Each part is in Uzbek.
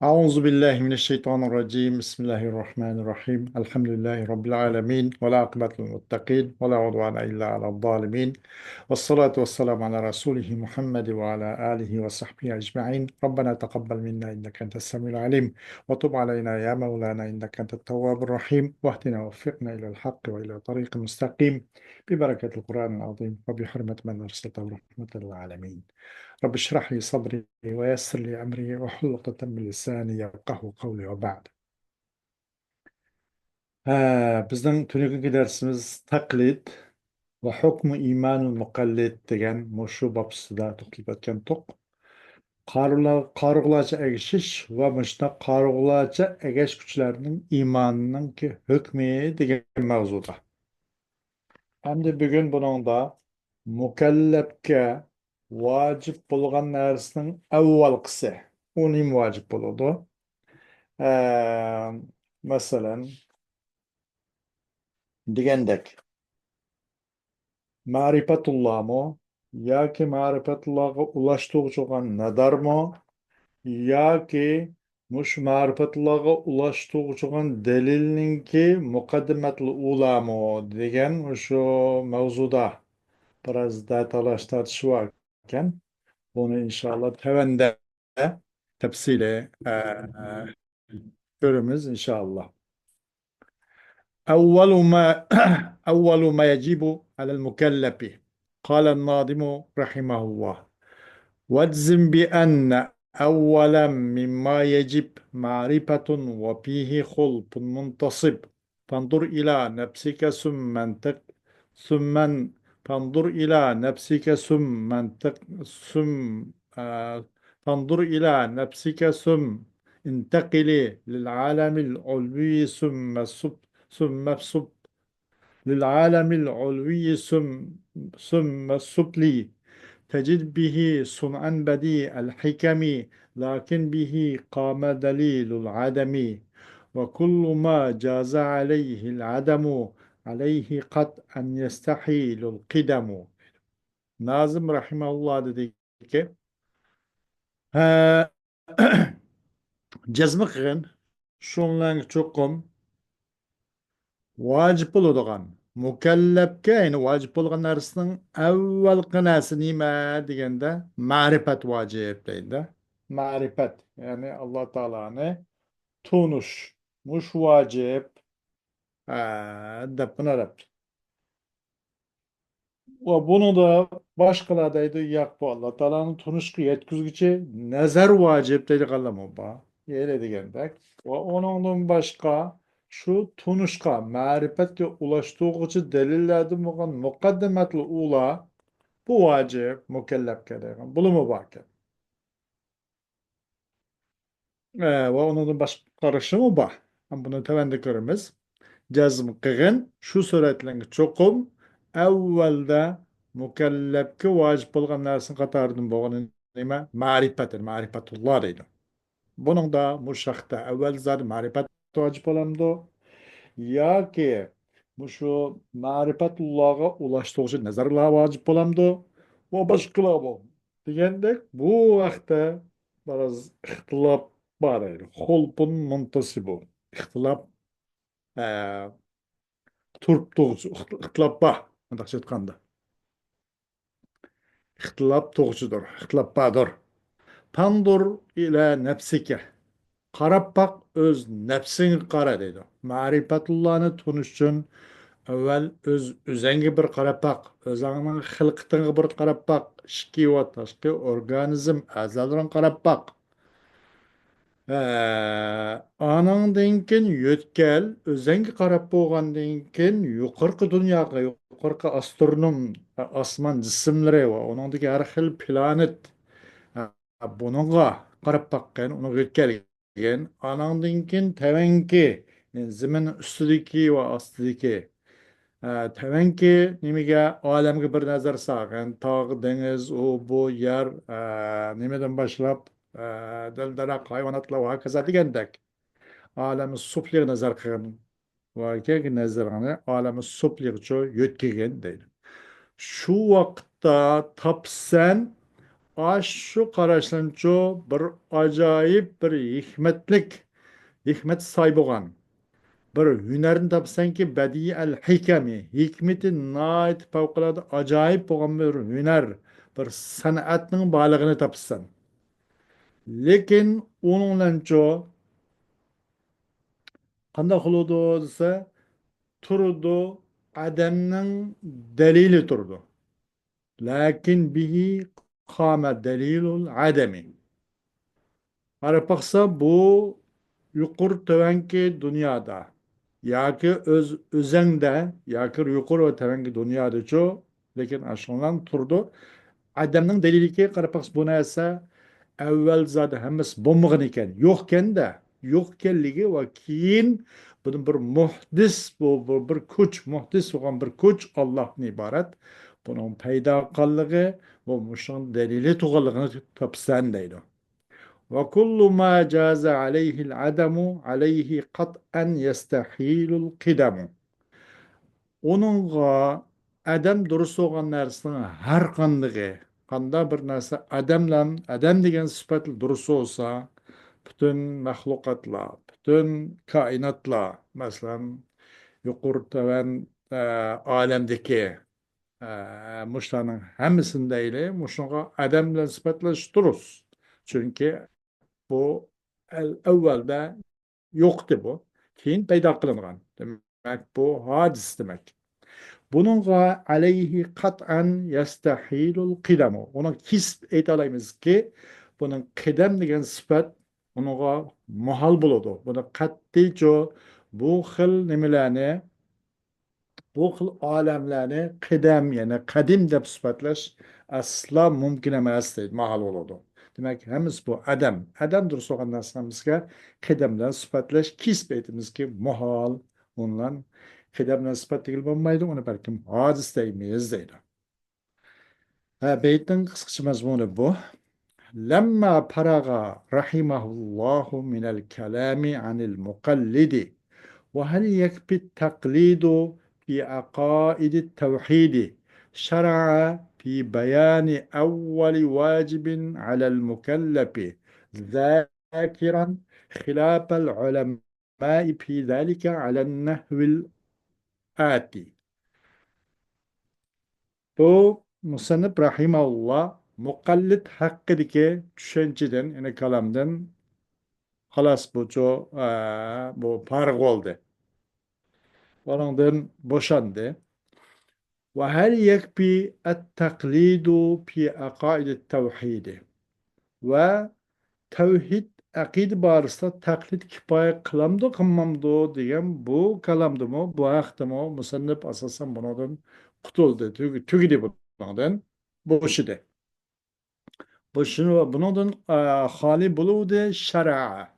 أعوذ بالله من الشيطان الرجيم بسم الله الرحمن الرحيم الحمد لله رب العالمين ولا عقبة للمتقين ولا عدوان إلا على الظالمين والصلاة والسلام على رسوله محمد وعلى آله وصحبه أجمعين ربنا تقبل منا إنك أنت السميع العليم وتب علينا يا مولانا إنك أنت التواب الرحيم واهدنا ووفقنا إلى الحق وإلى طريق مستقيم ببركة القرآن العظيم وبحرمة من أرسلته رحمة للعالمين رب اشرح لي صدري ويسر لي أمري واحلل عقدة من لساني يفقهوا قولي وبعد. Bizden tünükü dersimiz taklit ve hukmu imanul mukallit degen muşu babısıda to'xtab o'tgan to'q. Qarg'ulacha egishish va mishna qarg'ulacha egashuvchilarning iymonining hukmi degan mavzuda. Endi bugun buningda mukallafga vojib bo'lgan narsaning avvalgisi u nima vojib bo'ladi? Ee, Masalan degandek ma'rifatulloh mu yoki ma'rifatullohga ulashtiruvchi bo'lgan nadarmi yoki mush ma'rifatullohga ulashtiruvchi bo'lgan dalilninki muqaddimatul ulamo degan o'sha mavzuda biroz talash tortish bor ekan. Bunu inşallah tevende tefsile görürüz inşallah. أول ما أول ما يجب على المكلف قال الناظم رحمه الله واجزم بأن أولا مما يجب معرفة وفيه خلط منتصب فانظر إلى نفسك ثم ثم فانظر إلى نفسك آه، فانظر إلى نفسك ثم انتقلي للعالم العلوي ثم سب للعالم العلوي ثم السفلي تجد به صنعا بديع الحكم لكن به قام دليل العدم وكل ما جاز عليه العدم عليه قد أن يستحيل القدم. Nazım Rahimahullah dedi ki jazm qilgan shunlarga cho'qim vojib bo'ladigan mukallafga ya'ni vojib bo'lgan narsaning avvalgi narsa nima deganda ma'rifat vojib deydi. Ma'rifat ya'ni Alloh taoloni tunish mush vojib deb bunarabdi. Va bunu da başkalar deydi yak bu Allah Teala'nın tunuşku yetkizgiçi nazar vacip deydi kallama ba. Öyle degendek. Ve onundan başka şu tunuşka marifetke ulaştırıcı delillerden olan mukaddemetli ula bu vacip mükellefke deyken. Bunu mu bakın? Ve onundan başka karışımı ba. Bunu tevendik görümüz. Jazm qilgin shu suratlarga cho'qim avvalda mukallafga vojib bo'lgan narsa qatoridan bo'lgan nima ma'rifatulloh deydi. Buningda mushaqda avval zar ma'rifat vojib bo'lamdi yoki shu ma'rifatullohga ulashtiruvchi nazarlar vojib bo'lamdi va boshqalar bu degandek bu vaqtda biroz ixtilof bor edi. Xulpun muntasibu ixtilof turp ixtilof bor bundoqcha aytganda ixtilof to'g'ridir ixtilof bordir pandur ila nafsika qarab baq o'z nafsingga qara deydi ma'rifatullohni tunish uchun avval o'zingga bir qarab baq o'zingning xilqitingga bir qarab baq ichki va tashqi organizm a'zolaringga qarab baq. Anandan keyin yo'tkal o'zingga qarab bo'lgandan keyin yuqorqi dunyoga yuqorqi astronom osmon jismlari va uningdagi har xil planet buningga qarab boqqan uni yo'tkalgan anandan keyin tavanki zimin ustidagi va ostidagi tavanki nimaga olamga bir nazar solgan tog' dengiz u bu yer nimadan boshlab dildaraq hayvonotlar va hokazo degandek olami sufliga nazar qilgan va nazarni olami sufligacha yo'tkagan deydi. Shu vaqtda topsan Shu qarashlancho bir ajoyib, bir hikmat soy bo'lgan. Bir hünərini tapsan ki bədii el-hikami, hikmeti nait favqulade acayip bo'lgan bir hüner, bir san'atning balig'ini topsan. Lekin onunlancho qanday qiludi desa, turdi, adamning dalili turdi. Lakin bihi qama dalilul adami. Qarab baqsa bu yuqur tovanki dunyoda yoki o'zingda yoki yuqur va tovanki dunyoda chu, lekin ashundan turdi. Adamning daliliga qarab baqsa bu narsa avval zodi hammasi bo'lmagan ekan, yo'qkanda, yo'qkanligi va keyin buni bir muhdis, bu bir kuch, muhdis bo'lgan bir kuch Allohdan iborat. Buning paydo qilganligi va mushun dalili tug'illigini topsan deydi. وكل ما جاز عليه العدم عليه قطعا يستحيل القدم. Onunğa adam durus olgan narsaning har qanda bir narsa adam degan sifatli durus olsa, bütün mahluqatlar, bütün kainatlar, masalan, yuqori tavan alemdeki muşlarning hammasindayli, muşunga adam bilan sifatlash durus. Çünkü bu avvalda yo'qdi bu. Keyin paydo qilingan. Demak, bu hodis demak. Bununla aleyhi kat'an yastahilul qidamu. Ona kisb aytalaymiz ki, bunun qidam degan sifat onunla muhal bo'ladi. Buni qat'iy bu xil nimalarni, bu xil olamlarni qidam, ya'ni qadim deb sifatlash asla mumkin emas deydi, mahal bo'ladi. Demak, hammasi bu adam durust olgan narsamizga qidam bilan sifatlash kisb aytamizki, muhal, undan qidam bilan sifat tegil bo'lmaydi, uni balkim hodis deymiz deydi. Beytning qisqacha mazmuni bu. Lamma paraga rahimahullohu minal kalami anil muqallidi وهل يكفي التقليد في عقائد التوحيد شرع في بيان أول واجب على المكلف ذاكرا خلاف العلماء في ذلك على النحو الآتي. Bu Musannif rahimahullah muqallid haqqidagi tushunchadan, ya'ni kalamdan xalos bu farq bo'ldi. Ondan boşandı. Ve hel yekbi et-taklidu fi akaid tevhidi. Ve tevhid akid barısında taklit kipaye kılamdı kılmamdı diyen bu kalamdı mı, bu aktı mı, musannif asasen bundan kutuldu. Tügidi bundan. Boşudu. Bundan hali buludu şer'a.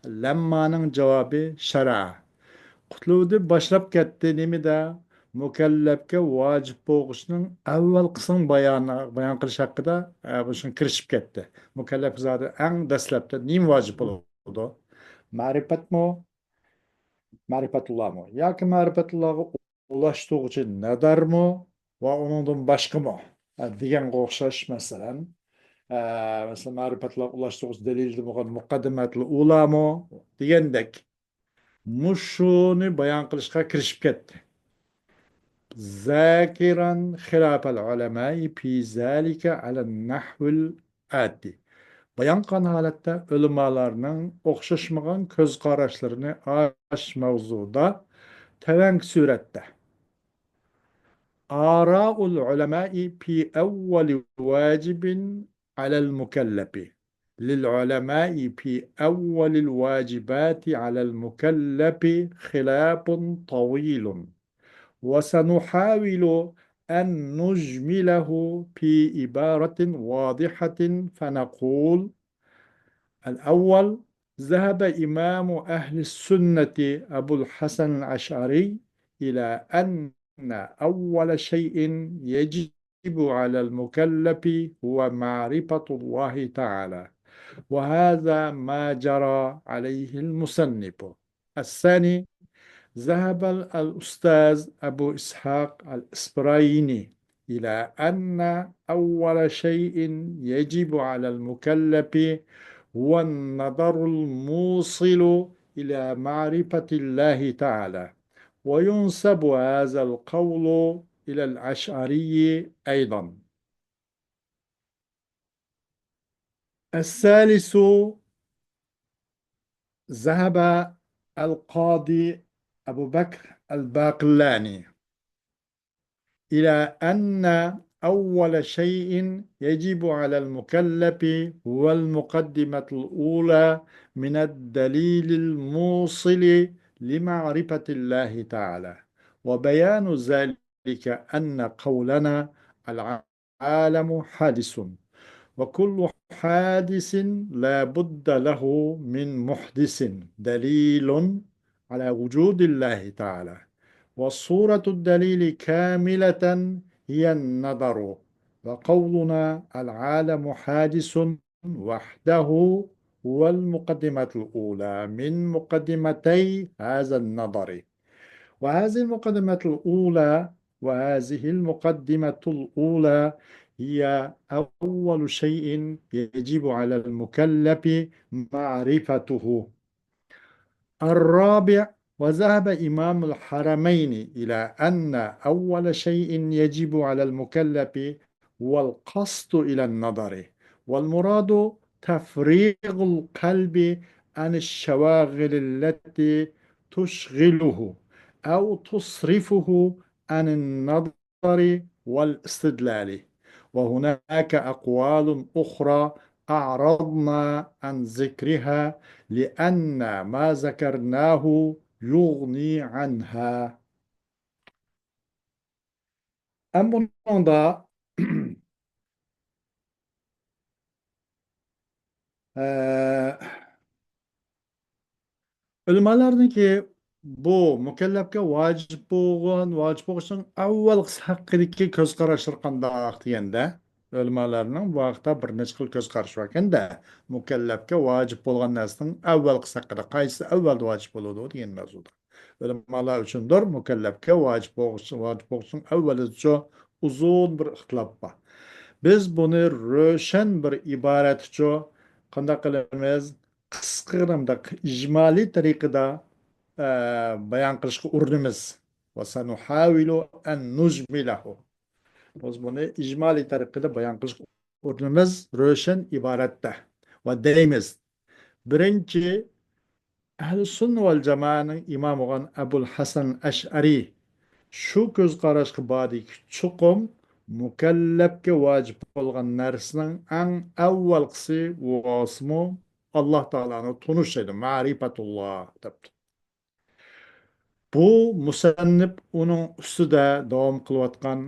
Lemma'nın cevabı şer'a. Qutluvdi boshlab ketdi nimada mukallafga vojib bo'lishning avval qism bayon qilish haqida bu shuni kirishib ketdi. Mukallaf zodi eng dastlabda nim vojib bo'ladi? Ma'rifatmi? Ma'rifatullahmi? Yoki ma'rifatullohga ulashtiruvchi nadarmi va undan boshqami? Deganga o'xshash masalan, ma'rifatullohga ulashtiruvchi dalilda bo'lgan muqaddimatul ulamo degandek mushuni bayon qilishga kirishib ketdi. Zakiran xilafal ulamai fi zalika ala nahvil ati. Bayon qilgan holatda ulamolarning o'xshashmagan ko'z qarashlarini ash mavzuda tavang suratda. Ara'ul ulamai fi awwal wajibin ala al-mukallafi. للعلماء في أول الواجبات على المكلف خلاف طويل وسنحاول أن نجمله في عبارة واضحة فنقول: الأول، ذهب إمام أهل السنة أبو الحسن الأشعري إلى أن أول شيء يجب على المكلف هو معرفة الله تعالى، وهذا ما جرى عليه المصنف. الثاني، ذهب الأستاذ أبو إسحاق الإسبرايني إلى أن أول شيء يجب على المكلف هو النظر الموصل إلى معرفة الله تعالى، وينسب هذا القول إلى الأشعري أيضا. الثالث، ذهب القاضي أبو بكر الباقلاني إلى أن أول شيء يجب على المكلف هو المقدمة الأولى من الدليل الموصل لمعرفة الله تعالى، وبيان ذلك أن قولنا العالم حادث، وكل حادث لا بد له من محدث، دليل على وجود الله تعالى. وصورة الدليل كاملة هي النظر، وقولنا العالم حادث وحده هو المقدمة الأولى من مقدمتي هذا النظر. وهذه المقدمة الأولى وهذه المقدمة الأولى هي أول شيء يجب على المكلف معرفته. الرابع، وذهب إمام الحرمين إلى أن أول شيء يجب على المكلف هو القصد إلى النظر، والمراد تفريغ القلب عن الشواغل التي تشغله أو تصرفه عن النظر والاستدلال. وهناك أقوال أخرى أعرضنا عن ذكرها لأن ما ذكرناه يغني عنها. bunun da eee ülmalarniki bu mükellefke vacip bolğan awval haqqidiki köz garaşlar qandaq degende ülmalarning bu haqda bir necha xil köz qaraşı var ekende mükellefke vacip bolğan narsaning awvalqisi haqida qaysi awval vacip boladi degan mavzuda. Ülmalar üçündir mükellefke vacip bolğan awvali uzun bir ixtilof var. Biz buni ro'shan bir iboratcha qanday qilamiz? Qisqagina ijmoliy tariqada bayon qilishga urinamiz. Va sanuhavilu an nujmilahu. Biz buni ijmoliy tariqada bayon qilishga urinamiz ro'shan iboratda. Va deymiz, birinchi Ahl-i Sunna val Jamoaning imomi bo'lgan Abul Hasan Ash'ari shu ko'z qarashga bordik, chuqum mukallafga vojib bo'lgan narsaning eng avvalgisi vasmu Alloh taoloni tunish edi, ma'rifatulloh debdi. Bu musannif uning ustida davom qilayotgan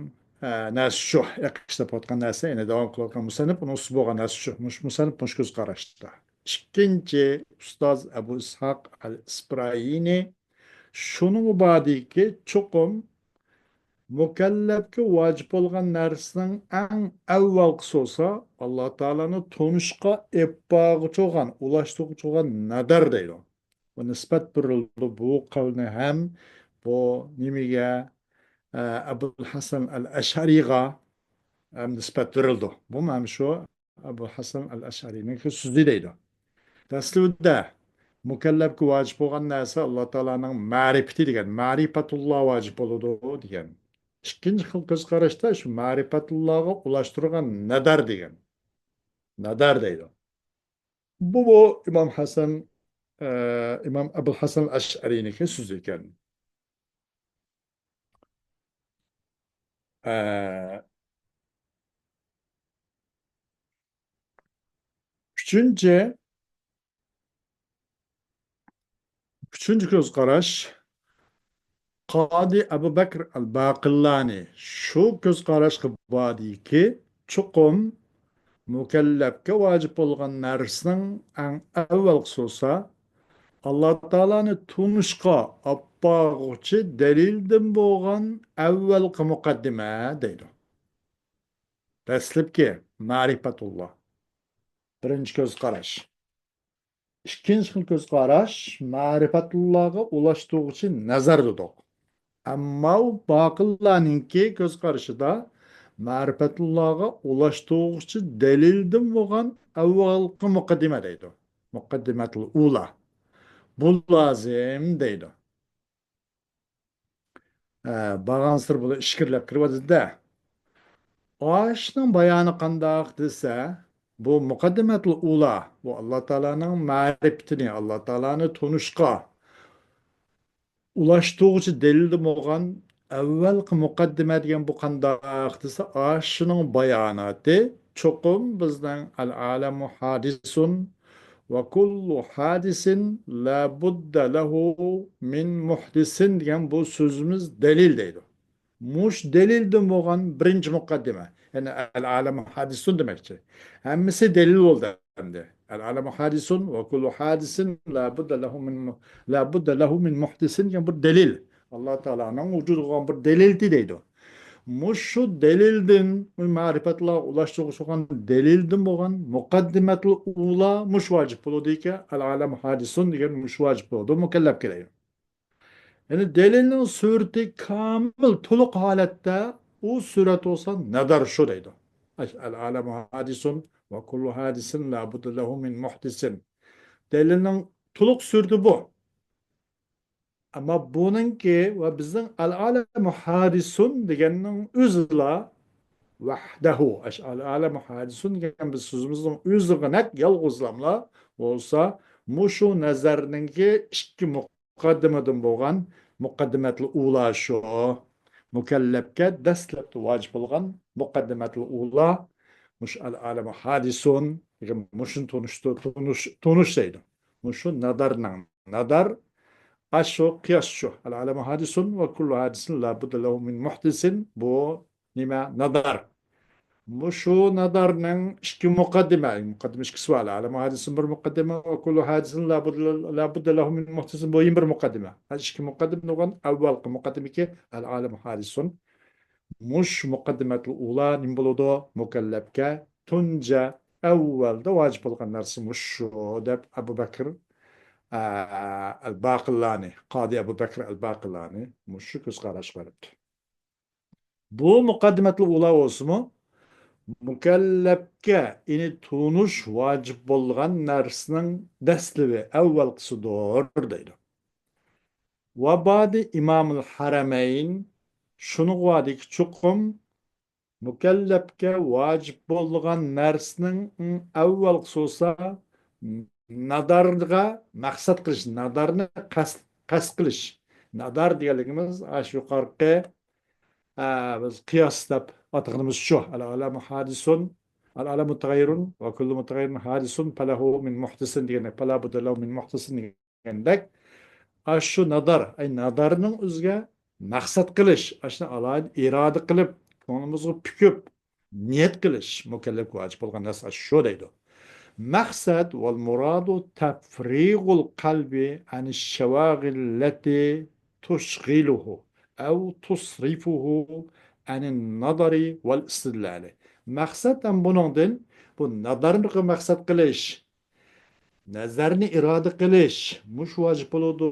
narsa shu, ishlayotgan narsa, ya'ni davom qilayotgan musannif uning ustida bo'lgan narsa shu. Musannif mush ko'z qarashda. Ikkinchi ustoz Abu Ishoq al-Isfirayini shuning ibodiki chuqum mukallafga vojib bo'lgan narsaning eng avvalgisi bo'lsa Alloh taoloni tunishga epbog'ichi bo'lgan, ulashtiruvchi bo'lgan nadar deydi. Bu nisbat berildi bu qavlni ham bu nimaga Abul Hasan al-Ash'ariga ham nisbat berildi. Bu ham shu Abul Hasan al-Ash'arining so'zi deydi. Taslida mukallafga vojib bo'lgan narsa Alloh taolaning ma'rifati degan, ma'rifatulloh vojib bo'ladi degan. İkinci xil ko'z qarashda shu ma'rifatullohga ulashtirgan nadar degan. Nadar deydi. Bu İmam Abul Hasan Ash'ari'niki so'zi ekan. E, Üçüncü, ko'z qarash Qadi Abu Bakr al-Baqillani shu ko'z qarashga boriki, chuqum mukallafga vojib bo'lgan narsaning eng avvalgisi bo'lsa Alloh taoloni tunishga oppog'uchi dalildan bo'lgan avvalgi muqaddima deydi. Dastlabki ma'rifatulloh. Birinchi ko'z qarash. Ikkinchi xil ko'z qarash ma'rifatullohga ulashtiruvchi nazar dedik. Ammo baqillarninki ko'z qarashida ma'rifatullahga ulaştırıcı delildim bo'lgan avvalgi muqaddima deydi. Muqaddimatul ula. Bu lazım deydi. Bağansır bunu işkirlep kiribadi. Oishning bayoni qandoq desa, bu muqaddimatul ula, bu Alloh taolaning ma'rifatini, Alloh taolani tunishga ulaştırıcı delili bo'lgan avvalgi muqaddima degan bu qandoq desa, oshining bayonoti cho'qim bizning al-alamu hadisun va kullu hadisin la budda lahu min muhdisin degan bu so'zimiz dalil deydi. Muş delildim bo'lgan birinci mukaddime. Yani el-alemu hadisun demekçi. Hemmisi delil oldu hem. El-alemu hadisun ve kullu hadisin la budde lehu min muhdisin yani bu delil. Allah Teala'nın vücudu olan bir delildi deydi. Muş şu delildin marifetla ulaştırıcı olan delildim bo'lgan mukaddimetul ula muş vacip oldu ki el-alemu hadisun diye muş vacip oldu mükellef gereği. Yani delilin sureti kamil tuluk halette o suret olsa nadar şu deydi. El alemu hadisun ve kullu hadisin la budde lehu min muhdisin. Delilin tuluk sureti bu. Ama bununki ve bizim el alemu hadisun degenin üzla vahdehu. El alemu hadisun degen biz sözümüzün üzüğünek yalgızlamla olsa muşu nazarınki iki muqaddimadan bo'lgan muqaddimatul ula şu mükellefke dastlabki vacip bo'lgan muqaddimatul ula mush al alama hadisun mushun tunush deydi. Mushu nadarnan nadar ashu qiyas şu al alama hadisun ve kullu hadisin la budda lahu min muhdisin bu nima nadar. Şu nadarның iki mukaddime, mukaddime iki sual. Alema hadisin bir mukaddime ve kullu hadisin la budde lehu min muhtisin bu bir mukaddime. Hadi iki mukaddime olan evvelki mukaddime ki el alem hadisun. Muş mukaddimetul ula nim buludu mukellefke tunca evvelde vacip olan narsı muş şu dep Ebu Bekir el-Baqillani, Qadi Ebu Bekir el-Baqillani muş şu kız karış veripti. Bu mukaddimetul ula olsun mu? Mükellefke ini tunuş vacip bo'lgan narsaning dastligi avvalgisidir deydi. Va ba'di İmamul Haramayn shuni vadik chuqum mükellefke vacip bo'lgan narsaning avvalgisi bo'lsa nadarga maqsad qilish, nadarni qasd qilish. Nadar deganligimiz shu yuqorqi biz qiyos deb atag'imiz shu al-alamu hadisun al-alamu mutaghayyirun va kullu mutaghayyirun hadisun falahu min muhdisin degandek fala budda lahu min muhdisin degandek shu nadar ay nadarning o'ziga maqsad qilish ashuni alohida iroda qilib ko'nglimizga pukib niyat qilish mukallaf vojib bo'lgan narsa shu deydi. مقصد والمراد تفريغ القلب عن الشواغل التي تشغله أو تصرفه عن النظر والاستدلال. مقصد أن buningdan bu nazarni maqsad qilish, nazarni iroda qilish, mush vojib bo'ladi.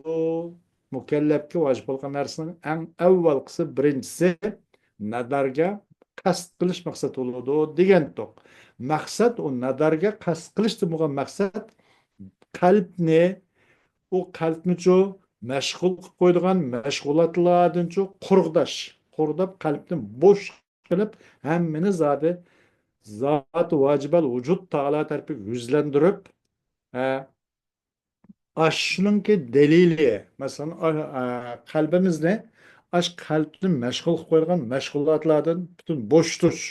Mukallafga vojib bo'lgan narsaning eng avvalgisi birinchisi nazarga qasd qilish maqsad bo'ladi degandik. Maqsad o nazarga qasd qilish bo'lgan maqsad qalbni o qalbni mashg'ul qilib qo'yadigan mashg'ulotlardan qurg'ab qalbni bo'sh qilib hammani zot vojibal vujud taolo tarafiga yuzlantirib shuningki dalili masalan qalbimizni qalbni mashg'ul qilib qo'ygan mashg'ulotlardan butun bo'sh turish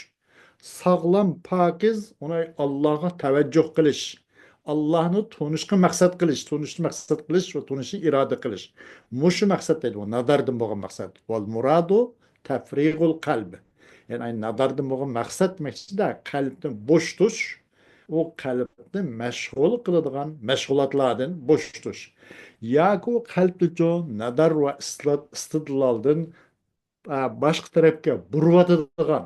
sağlam pakiz ona Allah'a teveccüh kılış. Allah'ını tunuşka maksat kılış. Tunuşlu maksat kılış ve tunuşu irade kılış. Muşu maksat değil. O nadardım boğun maksat. Vel muradu tefrigul kalbi. Yani aynı nadardım boğun maksat de kalbden boş tuş. O kalbni meşgul kılıdığın meşgulatlardan boş tuş. Ya ki o kalbde nadar ve istidlaldan başka tarafka burvatıdığın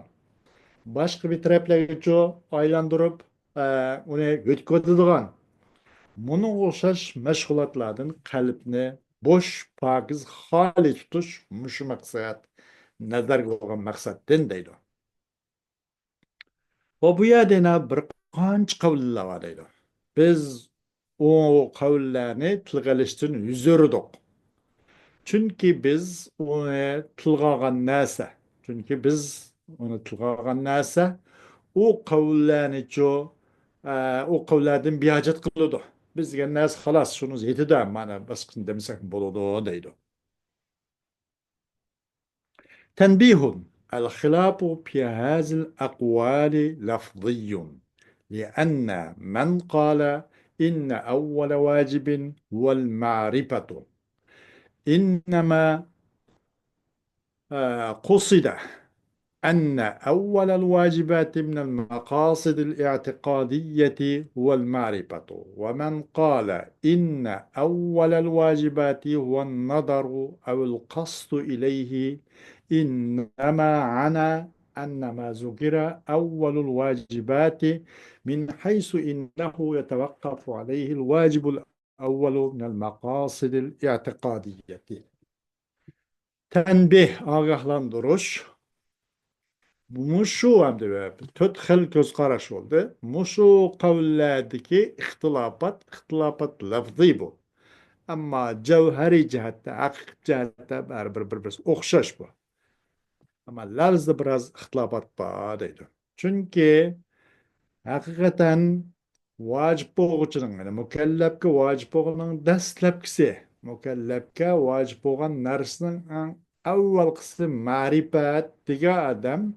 başka bir taraflarga aylantirib uni yo'tkazadigan buni o'xshash mashg'ulotlardan qalbni bo'sh pokiz xoli tutish mushu maqsad nazarga olgan maqsaddan deydi. Va bu yerda bir qancha qavullar bor edi. Biz o qavullarni tilga ilishdan yuz o'rdik. Chunki biz uni tilga olgan narsa. Chunki biz uni tilga olgan narsa u qavullarnichu u qavullardan bejat qiladi. Biz degan narsa xolos shuni yetadi mana boshqa demasak bo'ladi deydi. تنبيه الخلاف في هذه الأقوال لفظي لأن من قال إن أول واجب هو المعرفة إنما قصد أن أول الواجبات من المقاصد الاعتقادية هو المعرفة ومن قال إن أول الواجبات هو النظر أو القصد إليه إنما عنى أن ما ذكر أول الواجبات من حيث إنه يتوقف عليه الواجب الأول من المقاصد الاعتقادية. تنبيه آگاهlandırış. Muşu hem de tört xil göz qaraş oldu. Muşu kavullardaki ixtilafat lafzi bu. Ama cevheri cihette, hakik cihette bir okşaş bu. Ama lafzda biraz ixtilafat var deydi. Çünkü hakikaten vacip boğucunun, yani mükellefke vacip boğunun dastlabkisi, mükellefke vacip boğan narsının en avval kısmı marifat diye adam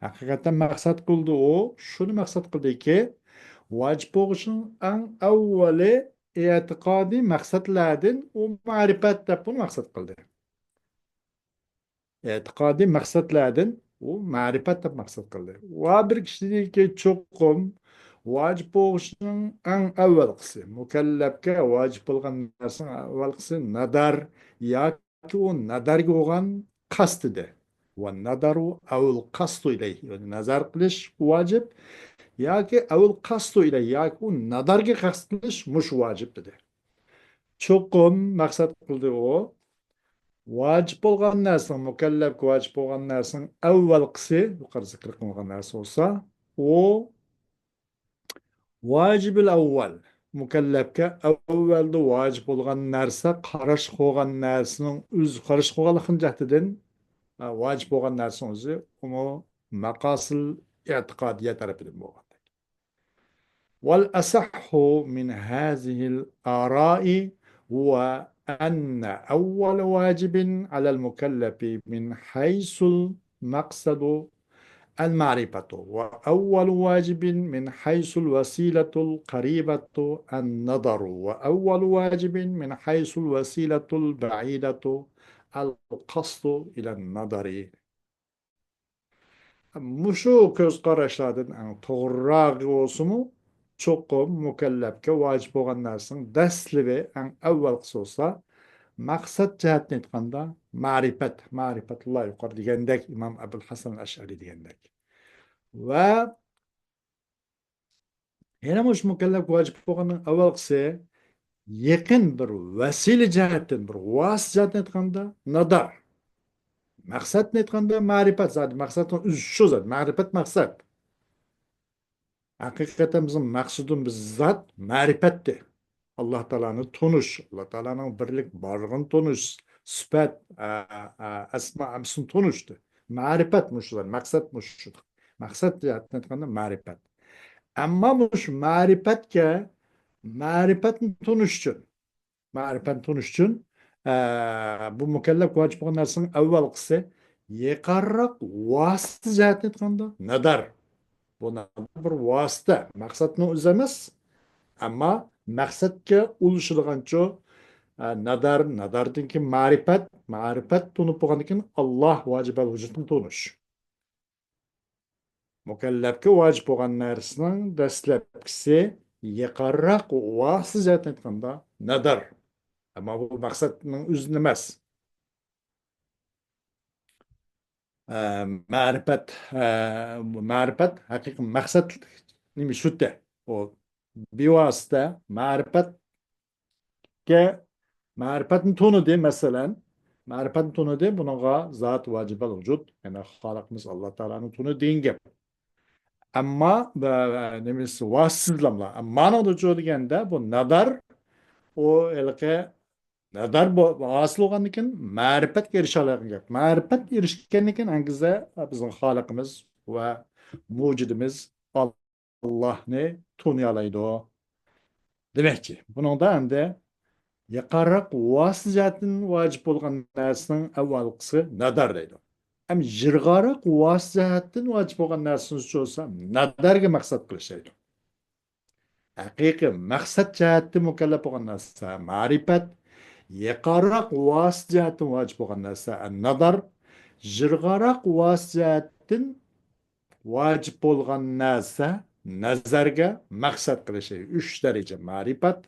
haqiqatan maqsad qildi u shuni maqsad qildiki vojib bo'lishning eng avvali e'tiqodiy maqsadlardan u ma'rifat deb buni maqsad qildi. E'tiqodiy maqsadlardan u ma'rifat deb maqsad qildi. Va bir kishidagi cho'qim vojib bo'lishning eng avvalgisi mukallafga vojib bo'lgan narsaning avvalgisi nadar yoki u nadarga bo'lgan qasdidir. والنظر أو القصد إليه يعني نظر قلش واجب yoki avul qasdu ilay yoki u nazarga qasd qilish mush vojib dedi. Cho'qim maqsad qildi u vojib bo'lgan narsa mukallafga vojib bo'lgan narsaning avvalgisi yuqori zikr qilingan narsa bo'lsa u vojibul avval mukallafga avvalda vojib bo'lgan narsa qarash qilgan narsaning o'zi qarash qilgan jihatidan vojib bo'lgan narsa o'zi uni maqosil e'tiqodiya tarafidan bo'lgan. والأصح من هذه الآراء هو أن أول واجب على المكلف من حيث المقصد المعرفة وأول واجب من حيث الوسيلة القريبة النظر وأول واجب من حيث الوسيلة البعيدة القصد إلى النظر. Muşu göz qaraşlardan to'g'rirog'i bo'lsa-mu, cho'qim mukallafga vojib bo'lgan narsaning dastligi eng avvalgisi bo'lsa, maqsad jihatdan aytganda ma'rifatulloh yuqori degandek Imom Abul Hasan al-Ash'ari degandek. Va yana shu mukallafga vojib bo'lganning avvalgisi yaqin bir vasila jihatdan, bir vosita jihatdan aytganda nadar. Maqsadni aytganda ma'rifat, maqsadni shu zot, ma'rifat maqsad. Haqiqatan bizim maqsadımız zat ma'rifatdir. Alloh taoloni tunish, Alloh taoloning birlik borlig'ini tunish, sifat, asma hamsini tunishdi. Ma'rifat mushular, maqsad mushudir. Maqsad jihatdan aytganda ma'rifat. Ammo mush ma'rifatga ma'rifatni tunish uchun bu mukallaf vojib bo'lgan narsaning avvalgisi yaqinroq vosita jihatdan aytganda nadar. Bu bir vosita, maqsadni o'zi emas, ammo maqsadga ulashilgancha nadardan keyin ma'rifat tunib bo'lgandan keyin Alloh vojibal vujudni tunish. Mukallafga vojib bo'lgan narsaning dastlabkisi yaqinroq vosita jihatdan aytganda nadar. Ammo bu maqsadning o'zini emas. Ma'rifat haqiqiy maqsad nima shuda. O bevosita ma'rifatni tunidi masalan ma'rifatni tunidi bunga zot vojibal vujud yana xoliqimiz Alloh taoloni tuni degan gap. Ama nemesi vassızlamla. Amma da çoğu degende bu nadar o elke nadar bu asıl olan iken marifet erişalan gap. Marifet erişken iken angize bizim halıkımız ve mucidimiz Allah ne tunyalaydı o. Demek ki bunun da ende yaqaraq vasıcatin vacip bolğan närsinin awalqısı nadar deydi. Hem jirgaraq vasıcatin vacip bolğan närsini çoğsa nadarga maqsad qilishaydi. Haqiqiy maqsad jihatda mukallaf bolğan narsa ma'rifat, yaqaraq vasıcatin vacip bolğan narsa nadar, jirgaraq vasıcatin vacip bolğan narsa nazarga maqsad qilishi. 3 daraja ma'rifat,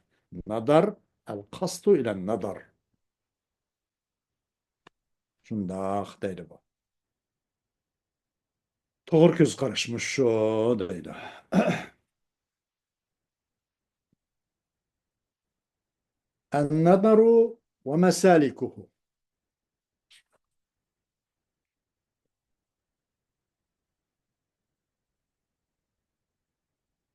nadar, al-qasdu ila nadar. Şundaq deydi bu. Toğır köz karışmış şu deydi. En-nadaru ve mesalikuhu.